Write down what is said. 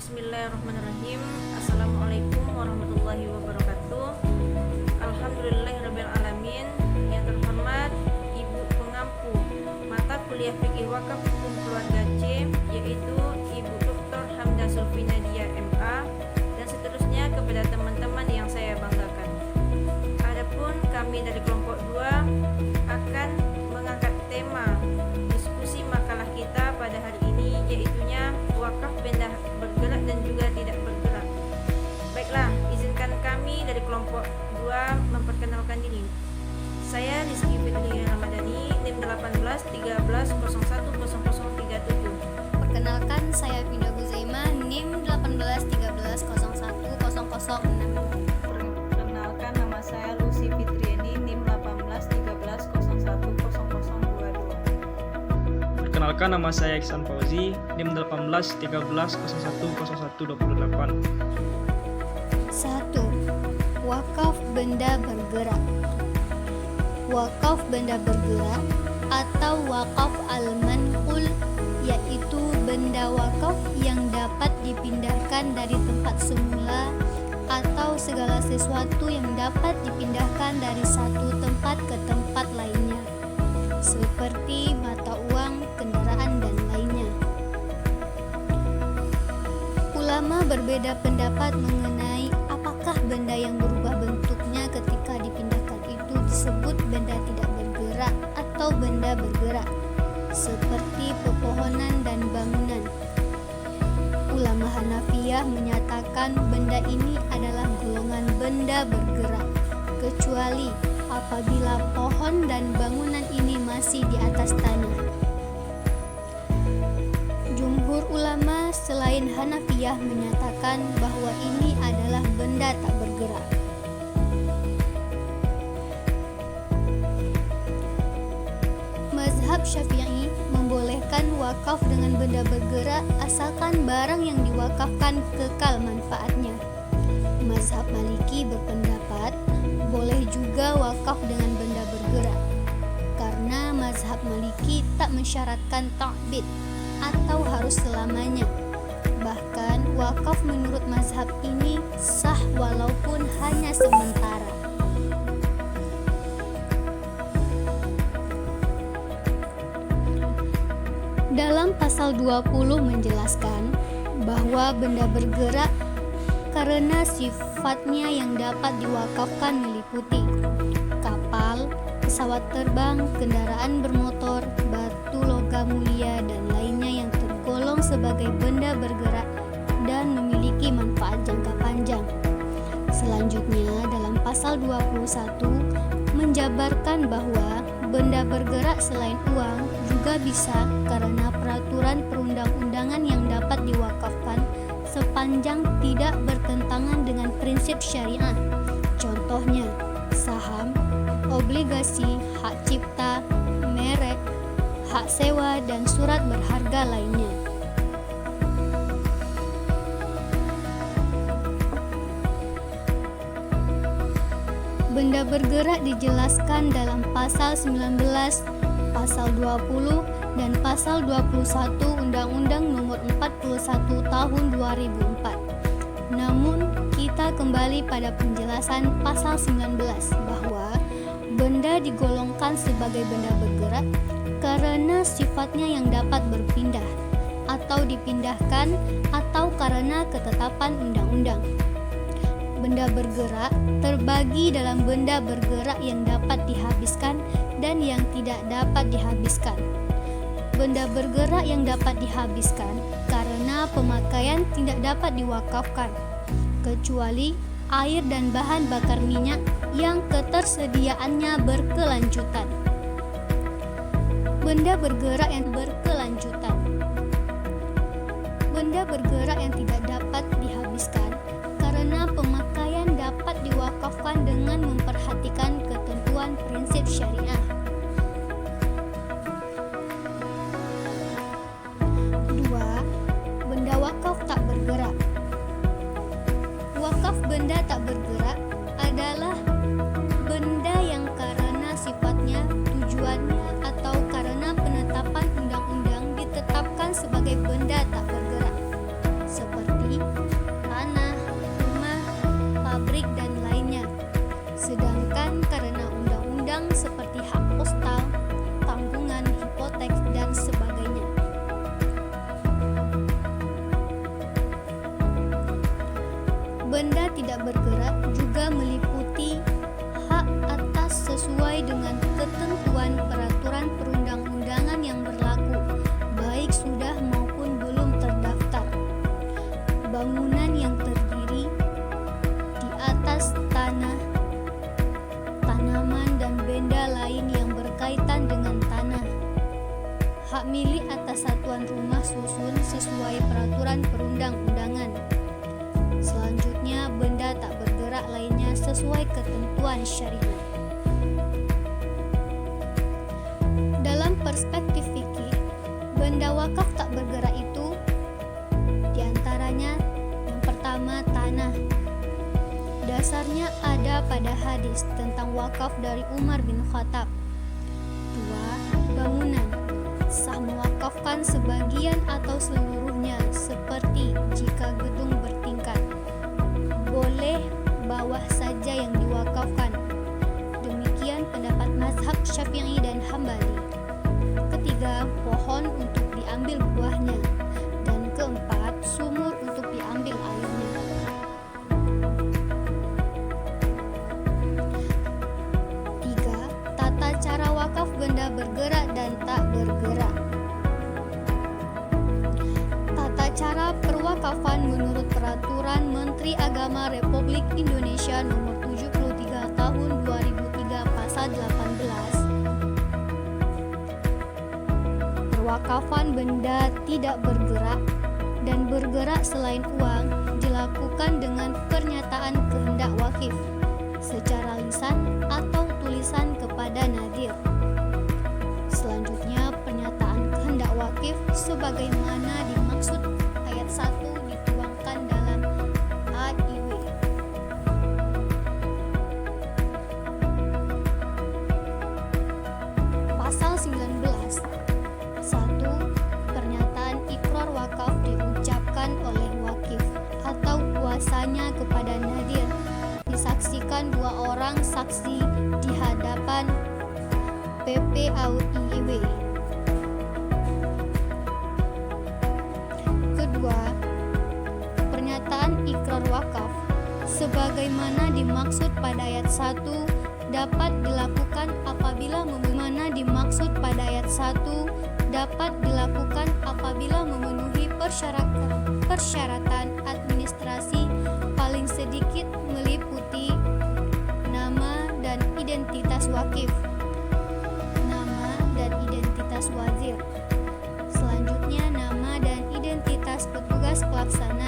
Bismillahirrahmanirrahim. Assalamualaikum warahmatullahi wabarakatuh. Alhamdulillahirabbil alamin. Yang terhormat Ibu pengampu mata kuliah fikih wakaf hukum keluarga C, yaitu Ibu Dr. Hamdah Sulfi Nadia MA, dan seterusnya kepada teman-teman yang saya banggakan. Adapun kami dari kelompok 2 akan mengangkat tema diskusi makalah kita pada hari ini, yaitunya wakaf benda bergerak dan juga tidak bergerak. Baiklah, izinkan kami dari kelompok 2 memperkenalkan diri. Saya Rizky Fitri Ramadhani, NIM 1813010037. Perkenalkan, saya Pinda Guzaima, NIM 1813010006. Perkenalkan, nama saya Lucy Fitriani, NIM 1813010022. Perkenalkan, nama saya Iksan Fauzi, NIM 1813010128. 1. Wakaf benda bergerak. Wakaf benda bergerak atau wakaf al-manqul, yaitu benda wakaf yang dapat dipindahkan dari tempat semula atau segala sesuatu yang dapat dipindahkan dari satu tempat ke tempat lainnya, seperti mata uang, kendaraan, dan lainnya. Ulama berbeda pendapat mengenai apakah benda yang berubah bentuknya ketika dipindahkan itu disebut benda tidak bergerak atau benda bergerak, seperti pepohonan dan bangunan. Ulama Hanafiyah menyatakan benda ini adalah golongan benda bergerak, kecuali apabila pohon dan bangunan ini masih di atas tanah. Jumhur ulama selain Hanafiyah menyatakan bahwa ini adalah benda tak bergerak. Mazhab Syafi'i membolehkan wakaf dengan benda bergerak asalkan barang yang diwakafkan kekal manfaatnya. Mazhab Maliki berpendapat boleh juga wakaf dengan benda bergerak, karena mazhab Maliki tak mensyaratkan ta'bid atau harus selamanya. Bahkan wakaf menurut mazhab ini sah walaupun hanya sementara. Dalam pasal 20 menjelaskan bahwa benda bergerak karena sifatnya yang dapat diwakafkan meliputi kapal, pesawat terbang, kendaraan bermotor, batu logam mulia, dan lainnya yang tergolong sebagai benda bergerak dan memiliki manfaat jangka panjang. Selanjutnya, dalam pasal 21 menjabarkan bahwa benda bergerak selain uang juga bisa karena peraturan perundang-undangan yang dapat diwakafkan sepanjang tidak bertentangan dengan prinsip syariah. Contohnya, saham, obligasi, hak cipta, merek, hak sewa, dan surat berharga lainnya. Benda bergerak dijelaskan dalam pasal 19, pasal 20, dan pasal 21 Undang-Undang Nomor 41 Tahun 2004. Namun, kita kembali pada penjelasan pasal 19 bahwa benda digolongkan sebagai benda bergerak karena sifatnya yang dapat berpindah atau dipindahkan atau karena ketetapan undang-undang. Benda bergerak terbagi dalam benda bergerak yang dapat dihabiskan dan yang tidak dapat dihabiskan. Benda bergerak yang dapat dihabiskan karena pemakaian tidak dapat diwakafkan, kecuali air dan bahan bakar minyak yang ketersediaannya berkelanjutan. Benda bergerak yang berkelanjutan. Benda bergerak yang tidak dapat dihabiskan karena pemakaian dapat diwakafkan dengan memperhatikan ketentuan prinsip syariah. 2. Benda wakaf tak bergerak. Wakaf benda tak bergerak adalah benda yang karena sifatnya, tujuannya, atau karena penetapan undang-undang ditetapkan sebagai benda tak bergerak, seperti tidak bergerak juga meliputi hak atas sesuai dengan ketentuan peraturan perundang-undangan yang berlaku, baik sudah maupun belum terdaftar. Bangunan yang terdiri di atas tanah, tanaman dan benda lain yang berkaitan dengan tanah. Hak milik atas satuan rumah susun sesuai peraturan perundang-undangan. Selanjutnya, benda tak bergerak lainnya sesuai ketentuan syariat. Dalam perspektif fikih, benda wakaf tak bergerak itu diantaranya yang pertama tanah. Dasarnya ada pada hadis tentang wakaf dari Umar bin Khattab. 2. Bangunan. Sah mewakafkan sebagian atau seluruhnya, seperti jika gedung bertingkat. Boleh bawah saja yang diwakafkan. Demikian pendapat mazhab Syafi'i dan Hambali. Ketiga, pohon untuk diambil buahnya. Dan keempat, sumur untuk diambil airnya. Tiga, tata cara wakaf benda bergerak dan tak bergerak. Tata cara perwakafan menurut Peraturan Menteri Agama Republik Indonesia Nomor 73 Tahun 2003 Pasal 18. Perwakafan benda tidak bergerak dan bergerak selain uang dilakukan dengan pernyataan kehendak wakif secara lisan atau tulisan kepada nadir. Selanjutnya, pernyataan kehendak wakif sebagaimana dimaksud ayat 1 dituangkan dalam AIW. Pasal 19. 1. Pernyataan ikrar wakaf diucapkan oleh wakif atau kuasanya kepada nadir, disaksikan 2 orang saksi di hadapan PPAUIW. Kedua, pernyataan ikrar wakaf sebagaimana dimaksud pada ayat 1 dapat dilakukan apabila memenuhi persyaratan administrasi paling sedikit meliputi nama dan identitas wakif, nama dan identitas wazir. Selanjutnya, nama dan identitas petugas pelaksana